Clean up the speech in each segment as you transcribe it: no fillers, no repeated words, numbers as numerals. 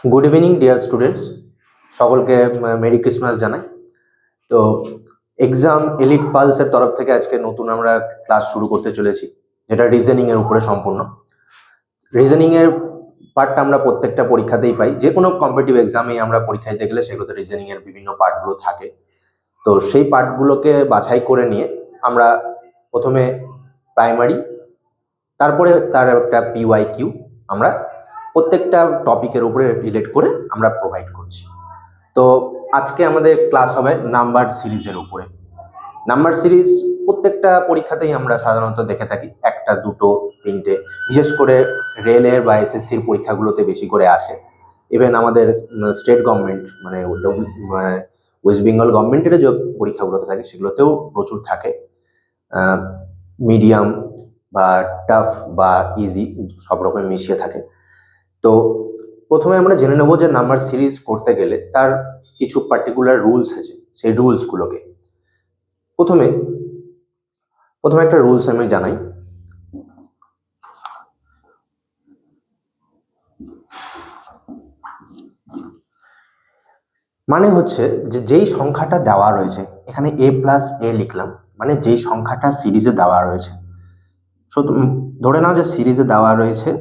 Good evening dear students, সকলকে merry Christmas জানাই। তো এক্সাম এলিট পালসের তরফ থেকে আজকে নতুন আমরা ক্লাস শুরু করতে চলেছি, যেটা রিজনিং এর উপরে সম্পূর্ণ। রিজনিং এর পার্টটা আমরা প্রত্যেকটা পরীক্ষাতেই পাই, যে কোনো কম্পিটিটিভ এক্সামেই আমরা পরীক্ষা দিতে গেলে সেগুলোতে রিজনিং এর বিভিন্ন পার্টগুলো থাকে। তো সেই পার্টগুলোকে বাছাই করে নিয়ে আমরা প্রথমে প্রাইমারি, তারপরে তার একটা PYQ আমরা প্রত্যেকটা টপিকের উপরে রিলেট করে আমরা প্রোভাইড করছি। তো আজকে আমাদের ক্লাস হবে নাম্বার সিরিজের উপরে। নাম্বার সিরিজ প্রত্যেকটা পরীক্ষাতেই আমরা সাধারণত দেখে থাকি, একটা দুটো তিনটে, বিশেষ করে রেলের বা SSCর পরীক্ষাগুলোতে বেশি করে আসে। ইভেন আমাদের স্টেট গভর্নমেন্ট মানে ওয়েস্ট বেঙ্গল গভর্নমেন্টের যে পরীক্ষাগুলোতে থাকে সেগুলোতেও প্রচুর থাকে, মিডিয়াম বা টাফ বা ইজি সব রকম মিশিয়ে থাকে। তো প্রথমে আমরা জেনে নেব যে নাম্বার সিরিজ করতে গেলে তার কিছু পার্টিকুলার রুলস আছে। সেই রুলসগুলোকে প্রথমে একটা রুলস আমি জানাই। মানে হচ্ছে যে যেই সংখ্যাটা দেওয়া রয়েছে, এখানে A+A লিখলাম, মানে যেই সংখ্যাটা সিরিজে দেওয়া রয়েছে, ধরে নাও যে সিরিজে দেওয়া রয়েছে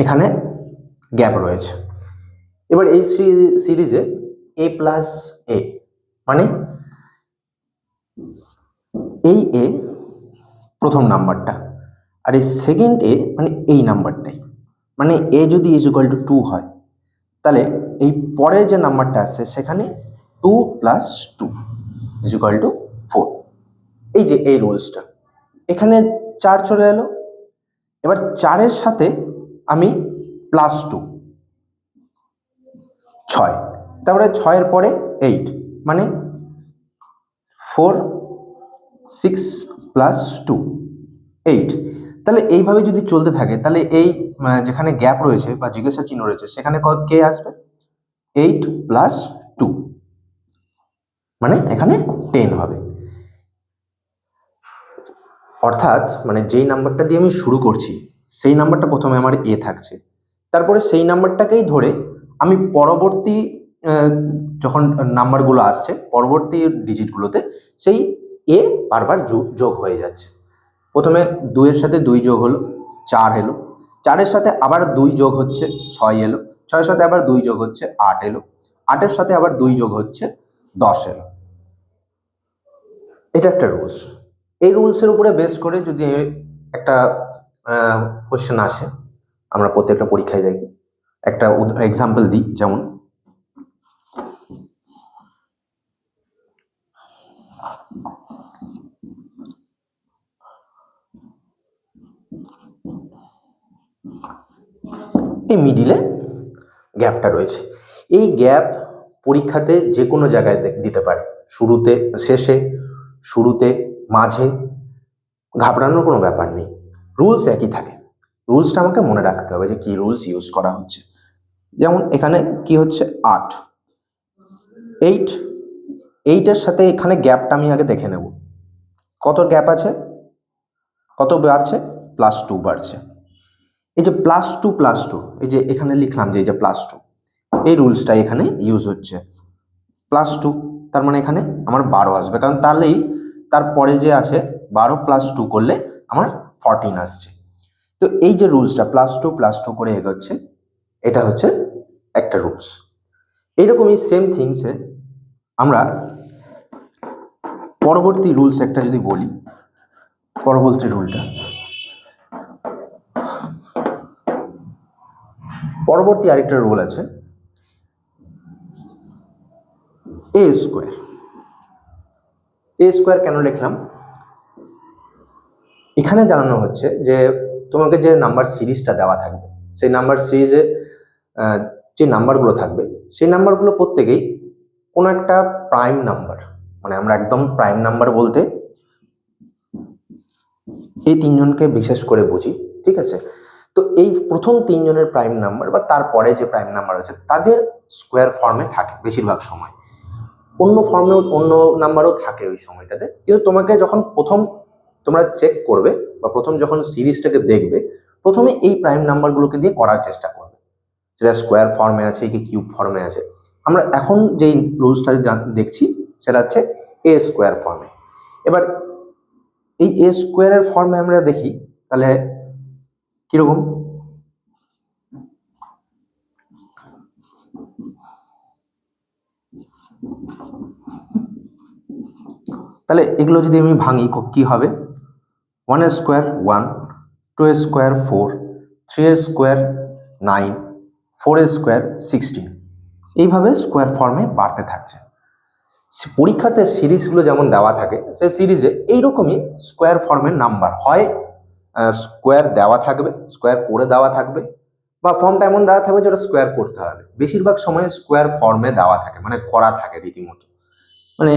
এখানে গ্যাপ রয়েছে। এবার এই সিরিজে A+A মানে এই A প্রথম নাম্বারটা, আর এই সেকেন্ড A মানে এই নাম্বারটাই। মানে A যদি = 2 হয়, তাহলে এই পরের যে নাম্বারটা আসছে সেখানে 2 + 2 = 4। এই যে এই রুলসটা, এখানে 4 চলে এলো। এবার 4-এর সাথে আমি +2 6, তারপরে 6-এর পরে 8 মানে 4 6 + 2 8। তাহলে এইভাবে যদি চলতে থাকে তাহলে এই যেখানে গ্যাপ রয়েছে বা জিজ্ঞাসা চিহ্ন রয়েছে সেখানে কে আসবে? 8 + 2 মানে এখানে 10 হবে। অর্থাৎ মানে যেই নাম্বারটা দিয়ে আমি শুরু করছি সেই নাম্বারটা প্রথমে আমার A থাকছে, তারপরে সেই নাম্বারটাকেই ধরে আমি পরবর্তী যখন নাম্বারগুলো আসছে পরবর্তী ডিজিটগুলোতে সেই A বারবার যোগ হয়ে যাচ্ছে। প্রথমে 2-এর সাথে 2 যোগ হলো, 4 এলো। 4-এর সাথে আবার 2 যোগ হচ্ছে, 6 এলো। 6-এর সাথে আবার 2 যোগ হচ্ছে, 8 এলো। 8-এর সাথে আবার 2 যোগ হচ্ছে, 10 এলো। এটা একটা রুলস। এই রুলসের উপরে বেস করে যদি একটা কোশ্চেন আসে, আমরা প্রত্যেকটা পরীক্ষায় দেখি। একটা এক্সাম্পল দিই, যেমন এই মিডিলে গ্যাপটা রয়েছে। এই গ্যাপ পরীক্ষাতে যে কোনো জায়গায় দিতে পারে, শুরুতে, শেষে, শুরুতে, মাঝে। ঘাবড়ানোর কোনো ব্যাপার নেই, রুলস একই থাকে। রুলসটা আমাকে মনে রাখতে হবে যে কি রুলস ইউজ করা হচ্ছে। যেমন এখানে কি হচ্ছে 8, 8-এর সাথে এখানে গ্যাপটা আমি আগে দেখে নেব, কত গ্যাপ আছে, কত বাড়ছে, +2 বাড়ছে। এই যে +2 +2, এই যে এখানে লিখলাম যে এই যে +2, এই রুলসটা এখানে ইউজ হচ্ছে। +2 তার মানে এখানে আমার 12 আসবে, কারণ তাহলেই তারপরে যে আছে 12 + 2 করলে আমার 14 আসছে। তো এই যে রুলসটা +2 +2 করে এগোচ্ছে, এটা হচ্ছে একটা রুলস। এইরকমই সেম থিংসে আমরা পরবর্তী রুলস একটা যদি বলি, পরবর্তী রুলটা, পরবর্তী আরেকটা রুল আছে A²। কেন লিখলাম? এখানে জানানো হচ্ছে যে তোমাকে যে নাম্বার সিরিজটা দেওয়া থাকবে সেই নাম্বার সিরিজে যে নাম্বারগুলো থাকবে সেই নাম্বারগুলো প্রত্যেকেই কোনো একটা প্রাইম নাম্বার, মানে আমরা একদম প্রাইম নাম্বার বলতে এই তিনজনকে বিশেষ করে বুঝি, ঠিক আছে। তো এই প্রথম তিনজনের প্রাইম নাম্বার বা তারপরে যে প্রাইম নাম্বার আছে তাদের স্কোয়ার ফর্মে থাকে বেশিরভাগ সময়, অন্য ফর্মেও অন্য নাম্বারও থাকে ওই সময়টাতে, কিন্তু তোমাকে যখন প্রথম তোমরা চেক করবে বা প্রথম যখন সিরিজটাকে দেখবে, প্রথমে এই প্রাইম নাম্বারগুলোকে দিয়ে করার চেষ্টা করবে, সেটা স্কোয়ার ফর্মে আছে কি কিউব ফর্মে আছে। আমরা এখন যেই রুলসটা দেখছি সেটা হচ্ছে এ স্কোয়ার ফর্মে। এবার এই এ স্কোয়ারের ফর্মে আমরা দেখি তাহলে কিরকম। তাহলে এগুলো যদি আমি ভাঙি কি হবে, 1 স্কোয়ার 1, 2 স্কোয়ার 4, 3 স্কোয়ার 9, 4 স্কোয়ার 16, এইভাবে স্কোয়ার ফর্মে বাড়তে থাকছে। পরীক্ষাতে সিরিজগুলো যেমন দেওয়া থাকে সেই সিরিজে এইরকমই স্কোয়ার ফর্মের নাম্বার হয়, স্কোয়ার দেওয়া থাকবে, স্কোয়ার করে দেওয়া থাকবে, বা ফর্মটা এমন দেওয়া থাকবে যেটা স্কোয়ার করতে হবে। বেশিরভাগ সময় স্কোয়ার ফর্মে দেওয়া থাকে, মানে করা থাকে রীতিমতো, মানে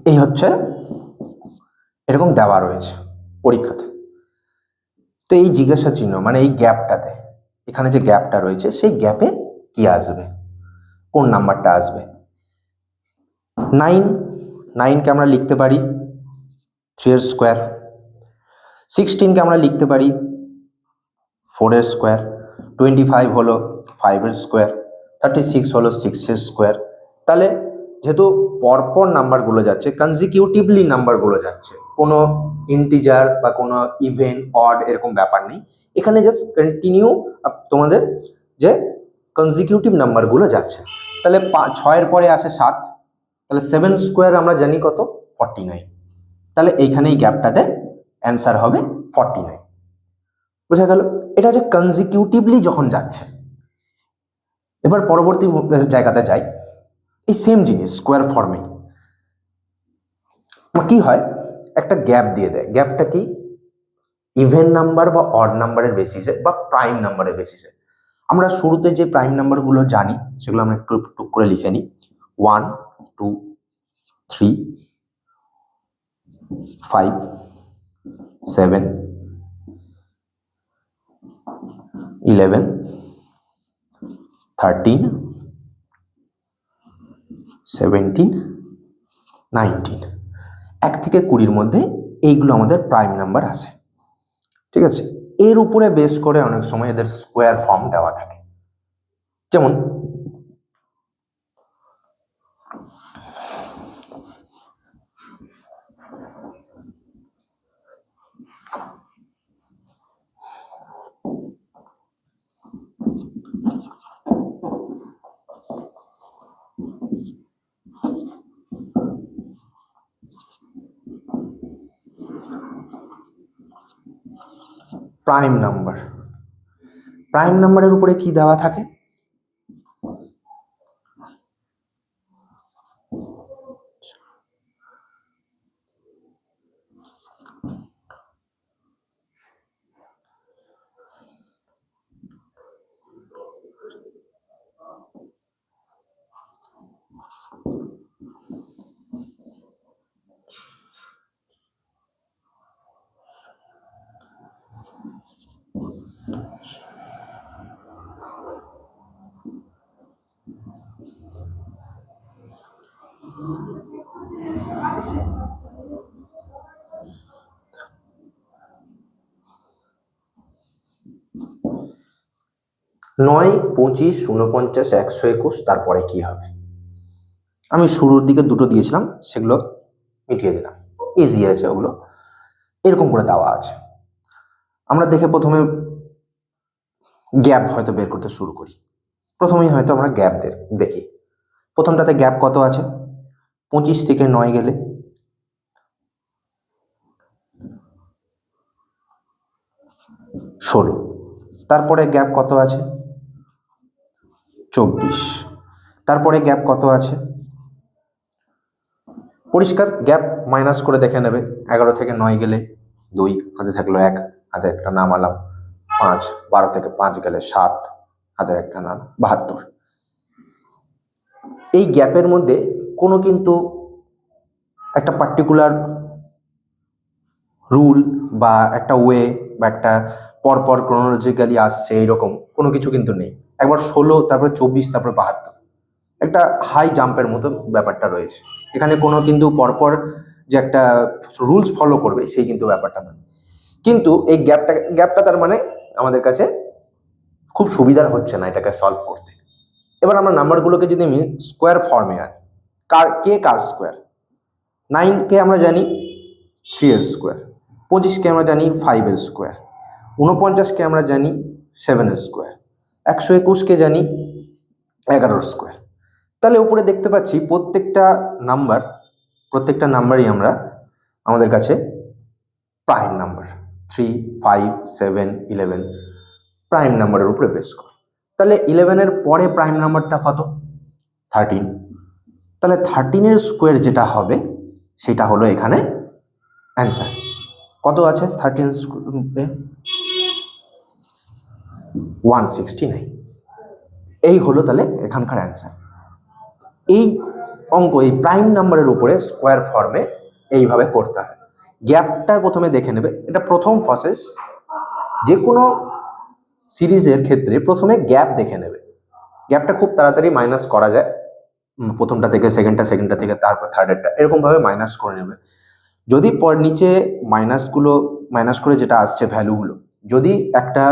এই হচ্ছে এরকম দেওয়া রয়েছে পরীক্ষাতে। তো এই জিজ্ঞাসা চিহ্ন মানে এই গ্যাপটাতে, এখানে যে গ্যাপটা রয়েছে সেই গ্যাপে কি আসবে, কোন নাম্বারটা আসবে। 9, 9কে আমরা লিখতে পারি 3 এর স্কোয়ার, 16কে আমরা লিখতে পারি 4 এর স্কোয়ার, 25 হলো 5 এর স্কোয়ার, 36 হলো 6 এর স্কোয়ার। তাহলে যেহেতু পরপর নাম্বারগুলো যাচ্ছে, কনজিকিউটিভলি নাম্বারগুলো যাচ্ছে, কোনো ইন্টিজার বা কোনো ইভেন অড এরকম ব্যাপার নেই, এখানে জাস্ট কন্টিনিউ তোমাদের যে কনজিকিউটিভ নাম্বারগুলো যাচ্ছে। তাহলে 6-এর পরে আসে 7, তাহলে 7 স্কোয়ার আমরা জানি কত, 49। তাহলে এইখানে এই গ্যাপটাতে অ্যান্সার হবে 49। বোঝা গেল, এটা হচ্ছে কনজিকিউটিভলি যখন যাচ্ছে। এবার পরবর্তী জায়গাতে যাই, এই সেম জিনিস স্কোয়ার ফর্মে কি হয়, একটা গ্যাপ দিয়ে দেয়। গ্যাপটা কি, ইভেন নাম্বার বা অড নাম্বারের বেসিসে বা প্রাইম নাম্বারের বেসিসে। আমরা শুরুতে যে প্রাইম নাম্বারগুলো জানি সেগুলো আমরা একটু টুক করে লিখে নিই। 1, 2, 3, 5, 7, 11, 13, 17, 19, 1 থেকে 20-র মধ্যে এইগুলো আমাদের প্রাইম নাম্বার আছে, ঠিক আছে। এর উপরে বেস করে অনেক সময় এদের স্কোয়ার ফর্ম দেওয়া থাকে। যেমন প্রাইম নাম্বার, প্রাইম নাম্বারের উপরে কি দেওয়া থাকে, নয়, 25, 49, 121, তারপরে কি হবে। আমি শুরুর দিকে দুটো দিয়েছিলাম, সেগুলো মিটিয়ে দিলাম, ইজি আছে ওগুলো। এরকম করে দেওয়া আছে। আমরা দেখে প্রথমে গ্যাপ হয়তো বের করতে শুরু করি। প্রথমেই হয়তো আমরা গ্যাপ দেখি। প্রথমটাতে গ্যাপ কত আছে, 25 থেকে 9 গেলে 16, তারপরে গ্যাপ কত আছে 24, তারপরে গ্যাপ কত আছে পরিষ্কার গ্যাপ মাইনাস করে দেখে নেবে। 11 থেকে 9 গেলে 2, হাতে থাকলো 1, হাতে একটা নামালাম 5, 12 থেকে 5 গেলে 7, হাতের একটা নাম 72। এই গ্যাপের মধ্যে কোনো কিন্তু একটা পার্টিকুলার রুল বা একটা ওয়ে বা একটা পরপর ক্রোনোলজিক্যালি আসছে এইরকম কোনো কিছু কিন্তু নেই। একবার 16, তারপরে 24, তারপরে 72, একটা হাই জাম্পের মতো ব্যাপারটা রয়েছে। এখানে কোনো কিন্তু পরপর যে একটা রুলস ফলো করবে সেই কিন্তু ব্যাপারটা নয়। কিন্তু এই গ্যাপটা তার মানে আমাদের কাছে খুব সুবিধার হচ্ছে না এটাকে সলভ করতে। এবার আমরা নাম্বারগুলোকে যদি আমি স্কোয়ার ফর্মে আনি, কার স্কোয়ার, 9কে আমরা জানি 3 এর স্কোয়ার, 25কে আমরা জানি 5 এর স্কোয়ার, 49কে আমরা জানি 7 এর স্কোয়ার, 121কে জানি 11 এর স্কোয়ার। তাহলে উপরে দেখতে পাচ্ছি প্রত্যেকটা নাম্বারই আমরা আমাদের কাছে প্রাইম নাম্বার, 3, 5, 7, 11 প্রাইম নাম্বারের উপরে বেস করে। তাহলে 11 পরে প্রাইম নাম্বারটা কত? 13। তাহলে 13 স্কোয়ার যেটা হবে সেটা হলো এখানে অ্যান্সার। কত আছে 13 স্কোয়ারে? 169। এই হলো তাহলে এখানকার অ্যান্সার। এই অঙ্ক এই প্রাইম নাম্বারের উপরে স্কোয়ার ফর্মে এইভাবে করতে হয়। গ্যাপটা প্রথমে দেখে নেবে, এটা প্রথম প্রসেস। যে কোনো সিরিজের ক্ষেত্রে প্রথমে গ্যাপ দেখে নেবে। গ্যাপটা খুব তাড়াতাড়ি মাইনাস করা যায়, প্রথমটা থেকে সেকেন্ডটা থেকে তারপর থার্ডেরটা, এরকমভাবে মাইনাস করে নেবে। যদি নিচে মাইনাস করে যেটা আসছে ভ্যালুগুলো যদি একটা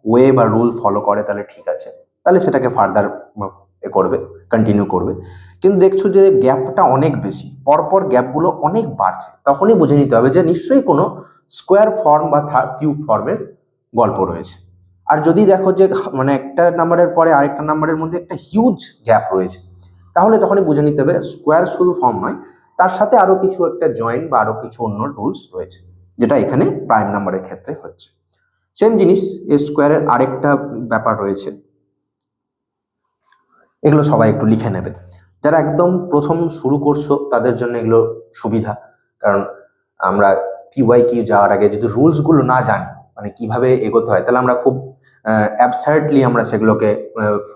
ওয়ে বা রুল ফলো করে তাহলে ঠিক আছে, তাহলে সেটাকে ফার্দার কন্টিনিউ করবে। কিন্তু দেখছো যে গ্যাপটা অনেক বেশি, পরপর গ্যাপগুলো অনেক বাড়ছে, তখনই বুঝে নিতে হবে যে নিশ্চয়ই কোনো স্কোয়ার ফর্ম বা কিউব ফর্মের গল্প রয়েছে। আর যদি দেখো যে মানে একটা নাম্বারের পরে আরেকটা নাম্বারের মধ্যে একটা হিউজ গ্যাপ রয়েছে, তাহলে তখনই বুঝে নিতে হবে স্কোয়ার শুধু ফর্ম নয়, তার সাথে আরো কিছু একটা জয়েন্ট বা আরো কিছু অন্য রুলস রয়েছে, যেটা এখানে প্রাইম নাম্বারের ক্ষেত্রে হচ্ছে। সেম জিনিস এই স্কোয়ারের আরেকটা ব্যাপার রয়েছে, এগুলো সবাই একটু লিখে নেবে। যারা একদম প্রথম শুরু করছো তাদের জন্য এগুলো সুবিধা, কারণ আমরা কিউ যাওয়ার আগে যদি রুলসগুলো না জানি, মানে কিভাবে এগোতে হয়, তাহলে আমরা খুব অ্যাবসার্ডলি আমরা সেগুলোকে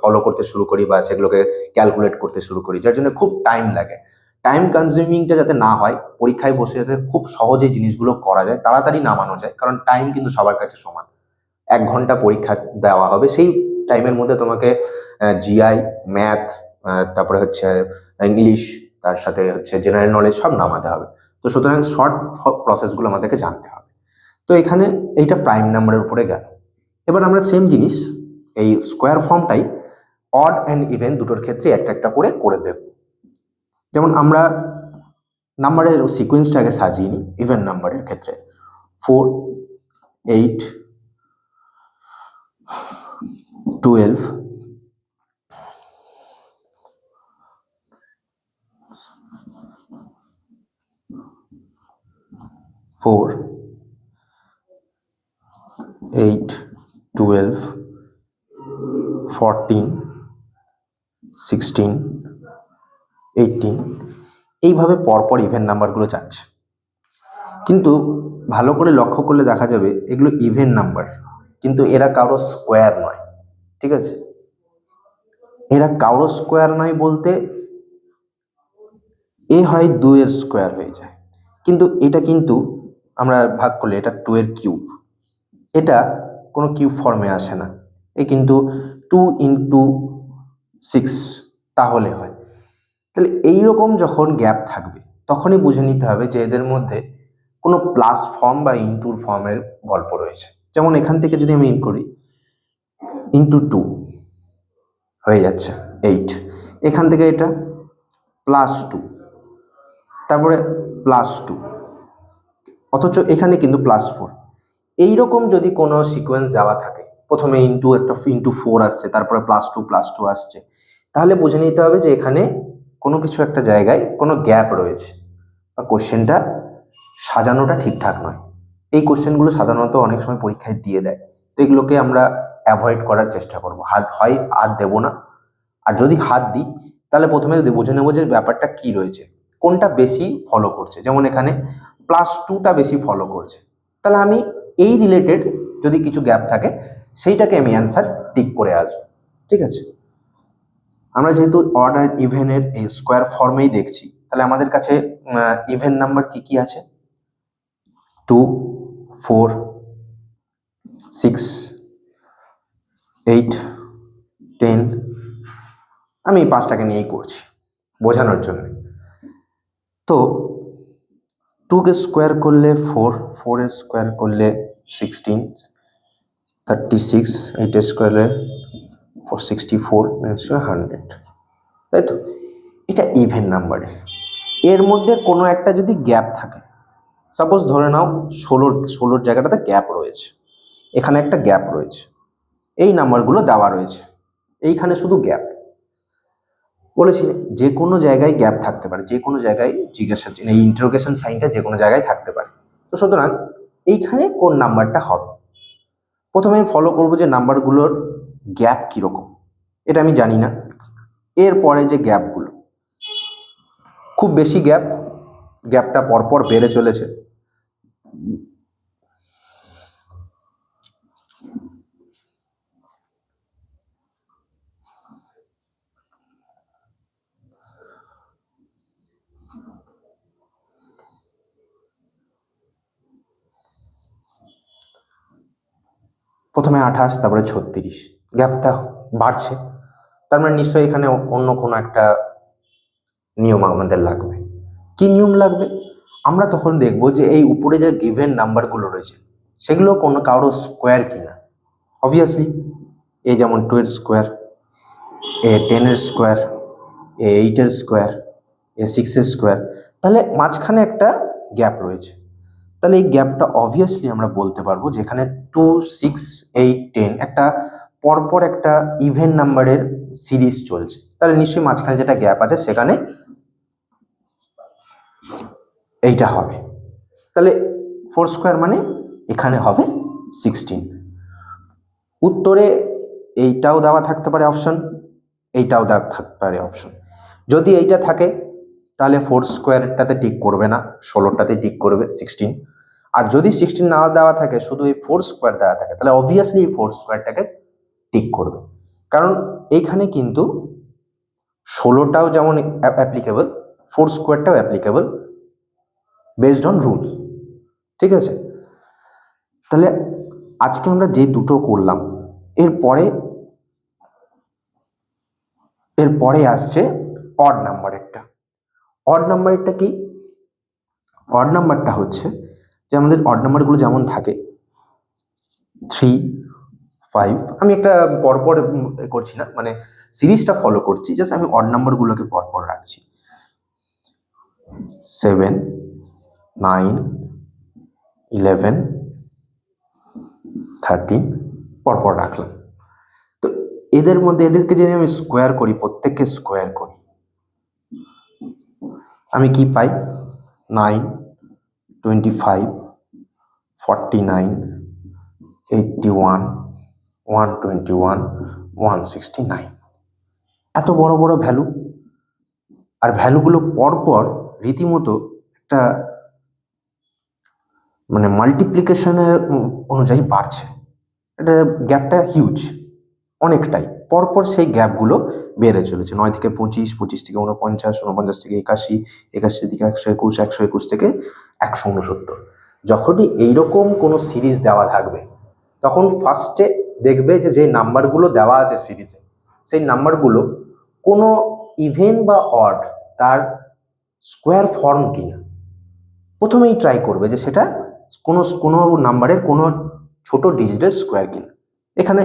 ফলো করতে শুরু করি বা সেগুলোকে ক্যালকুলেট করতে শুরু করি, যার জন্য খুব টাইম লাগে। টাইম কনজিউমিংটা যাতে না হয়, পরীক্ষায় বসে যাতে খুব সহজেই জিনিসগুলো করা যায়, তাড়াতাড়ি নামানো যায়, কারণ টাইম কিন্তু সবার কাছে সমান। 1 ঘন্টা পরীক্ষা দেওয়া হবে, সেই টাইমের মধ্যে তোমাকে জিআই, ম্যাথ, তারপরে হচ্ছে ইংলিশ, তার সাথে হচ্ছে জেনারেল নলেজ সব নামাতে হবে। তো সুতরাং শর্ট প্রসেসগুলো আমাদেরকে জানতে হবে। তো এখানে এইটা প্রাইম নাম্বারের উপরে গেল। এবার আমরা সেম জিনিস এই স্কোয়ার ফর্মটাই অড অ্যান্ড ইভেন দুটোর ক্ষেত্রে একটা একটা করে দেব। যেমন আমরা নাম্বারের সিকোয়েন্সটাকে সাজিয়ে নিই। ইভেন নাম্বারের ক্ষেত্রে 4, 8, 12, 4, 8, 12, 14, 16, 18 এইভাবে পরপর ইভেন নাম্বারগুলো যাচ্ছে। কিন্তু ভালো করে লক্ষ্য করলে দেখা যাবে এগুলো ইভেন নাম্বার, কিন্তু এরা কারো স্কোয়ার নয়। ঠিক আছে, এরা কারো স্কোয়ার নয় বলতে এ হয় 2 এর স্কোয়ার হয়ে যায়, কিন্তু এটা কিন্তু আমরা ভাগ করলে এটা 2 এর কিউব, এটা কোনো কিউব ফর্মে আসে না, এ কিন্তু 2 ইন্টু 6 তাহলে হয়। তাহলে এইরকম যখন গ্যাপ থাকবে তখনই বুঝে নিতে হবে যে এদের মধ্যে কোনো প্লাস ফর্ম বা ইন্টুর ফর্মের গল্প রয়েছে। যেমন এখান থেকে যদি আমি ইন করি, ইন্টু 2 হয়ে যাচ্ছে 8, এখান থেকে এটা +2, তারপরে +2, অথচ এখানে কিন্তু +4। এইরকম যদি কোনো সিকোয়েন্স দেওয়া থাকে, প্রথমে ইন্টু 4 আসছে, তারপরে +2 আসছে, তাহলে বুঝে নিতে হবে যে এখানে কোনো কিছু একটা জায়গায় কোনো গ্যাপ রয়েছে বা কোশ্চেনটা সাজানোটা ঠিকঠাক নয়। এই কোশ্চেনগুলো সাধারণত অনেক সময় পরীক্ষায় দিয়ে দেয়, তো এগুলোকে আমরা অ্যাভয়েড করার চেষ্টা করব। হাত দেবো না, আর যদি হাত দিই তাহলে প্রথমে বুঝে নেবো যে ব্যাপারটা কি রয়েছে, কোনটা বেশি ফলো করছে। যেমন এখানে +2টা বেশি ফলো করছে, তাহলে আমি এই রিলেটেড যদি কিছু গ্যাপ থাকে সেইটাকে আমি অ্যান্সার টিক করে আসবো। ঠিক আছে, আমরা যেহেতু অড আর ইভেনের এই স্কোয়ার ফর্মেই দেখছি, তাহলে আমাদের কাছে ইভেন নাম্বার কি কি আছে? 2, 4, 6, 8, 10। আমি এই 5টাকে নিয়েই করছি বোঝানোর জন্য। তো 2কে স্কোয়ার করলে 4, 4 স্কোয়ার করলে 16, 36, 8 স্কোয়ারে 464, 100, তাই তো? এটা ইভেন নাম্বারে। এর মধ্যে কোনো একটা যদি গ্যাপ থাকে, সাপোজ ধরে নাও 16 জায়গাটাতে গ্যাপ রয়েছে, এখানে একটা গ্যাপ রয়েছে, এই নাম্বারগুলো দেওয়া রয়েছে, এইখানে শুধু গ্যাপ বলেছি। যে কোনো জায়গায় গ্যাপ থাকতে পারে, যে কোনো জায়গায় জিজ্ঞাসা, এই ইন্টারোগেশন সাইনটা যে কোনো জায়গায় থাকতে পারে। তো সুতরাং এইখানে কোন নাম্বারটা হবে, প্রথমে আমি ফলো করবো যে নাম্বারগুলোর গ্যাপ কীরকম, এটা আমি জানি না। এরপরে যে গ্যাপগুলো, খুব বেশি গ্যাপটা পরপর বেড়ে চলেছে। প্রথমে 28, তারপরে 36, গ্যাপটা বাড়ছে, তার মানে নিশ্চয়ই এখানে অন্য কোনো একটা নিয়ম আমাদের লাগবে। কি নিয়ম লাগবে? আমরা তখন দেখব যে এই উপরে যে গিভেন নাম্বারগুলো রয়েছে সেগুলো কোনো কারো স্কোয়ার কিনা। অবভিয়াসলি এই যেমন 2 এর স্কোয়ার, এ 10 এর স্কোয়ার, এ 8 এর স্কোয়ার, এ 6 এর স্কোয়ার, তাহলে মাঝখানে একটা গ্যাপ রয়েছে। তাহলে এই গ্যাপটা অবভিয়াসলি আমরা বলতে পারবো যেখানে 2, 6, 8, 10 একটা পরপর একটা ইভেন নাম্বারের সিরিজ চলছে, তাহলে নিশ্চয়ই মাঝখানে যেটা গ্যাপ আছে সেখানে এইটা হবে। তাহলে 4 স্কোয়ার মানে এখানে হবে 16। উত্তরে এইটাও দেওয়া থাকতে পারে অপশন, এইটাও দেওয়া থাকতে পারে অপশন। যদি এইটা থাকে তাহলে 4 স্কোয়ারটাতে টিক করবে না, 16টাতে টিক করবে 16। আর যদি 16 না দেওয়া থাকে, শুধু এই 4 স্কোয়ার দেওয়া থাকে, তাহলে অবভিয়াসলি এই 4 স্কোয়ারটাকে টিক করবে। কারণ এইখানে কিন্তু 16টাও যেমন অ্যাপ্লিকেবল, 4 স্কোয়ারটাও অ্যাপ্লিকেবল বেসড অন রুল। ঠিক আছে, তাহলে আজকে আমরা যে দুটো করলাম, এরপরে আসছে অড নাম্বারেরটা। অড নাম্বারেরটা কি? অড নাম্বারটা হচ্ছে যে আমাদের অড নাম্বারগুলো যেমন থাকে 3, 5, আমি একটা পরপর করছি না, মানে সিরিজটা ফলো করছি, জাস্ট আমি অড নাম্বারগুলোকে পরপর রাখছি। 7, 9, 11, 13 পরপর রাখলাম। তো এদের মধ্যে এদেরকে যদি আমি স্কোয়ার করি, প্রত্যেককে স্কোয়ার করি, আমি কি পাই? 9, 25, 49, 81, 121, 169। এত বড় বড় ভ্যালু, আর ভ্যালুগুলো পরপর রীতিমতো একটা মানে মাল্টিপ্লিকেশনের অনুযায়ী বাড়ছে। এটা গ্যাপটা হিউজ, অনেকটাই পরপর সেই গ্যাপগুলো বেড়ে চলেছে। 9 থেকে 25, 25 থেকে 49, 49 থেকে 81, 81 থেকে 121, 121 থেকে 169। যখনই এইরকম কোনো সিরিজ দেওয়া থাকবে, তখন ফার্স্টে দেখবে যে যে নাম্বারগুলো দেওয়া আছে সিরিজে, সেই নাম্বারগুলো কোনো ইভেন বা অড তার স্কোয়ার ফর্ম কিনা প্রথমেই ট্রাই করবে, যে সেটা কোনো নাম্বারের কোনো ছোট ডিজিটের স্কোয়ার কিনা। এখানে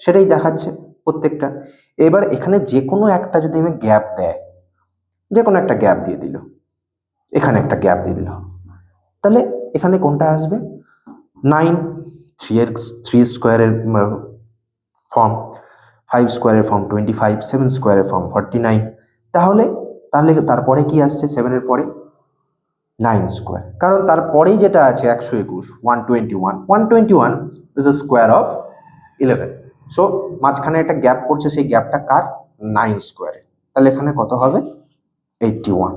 সেটাই দেখাচ্ছে প্রত্যেকটা। এবার এখানে যে কোনো একটা যদি আমি গ্যাপ দেয়, যে কোনো একটা গ্যাপ দিয়ে দিল, এখানে একটা গ্যাপ দিয়ে দিল, তাহলে এখানে কোনটা আসবে? 9, 3 স্কোয়ারের ফর্ম, 5 স্কোয়ারের ফর্ম 25, 7 স্কোয়ারের ফর্ম 49। তাহলে তারপরে কি আসছে 7-এর পরে? 9 স্কোয়ার, কারণ তারপরেই যেটা আছে 121, 121 is the square of 11। So মাঝখানে একটা গ্যাপ পড়ছে, সেই গ্যাপটা কার? 9 স্কোয়ারে। তাহলে এখানে কত হবে? 81।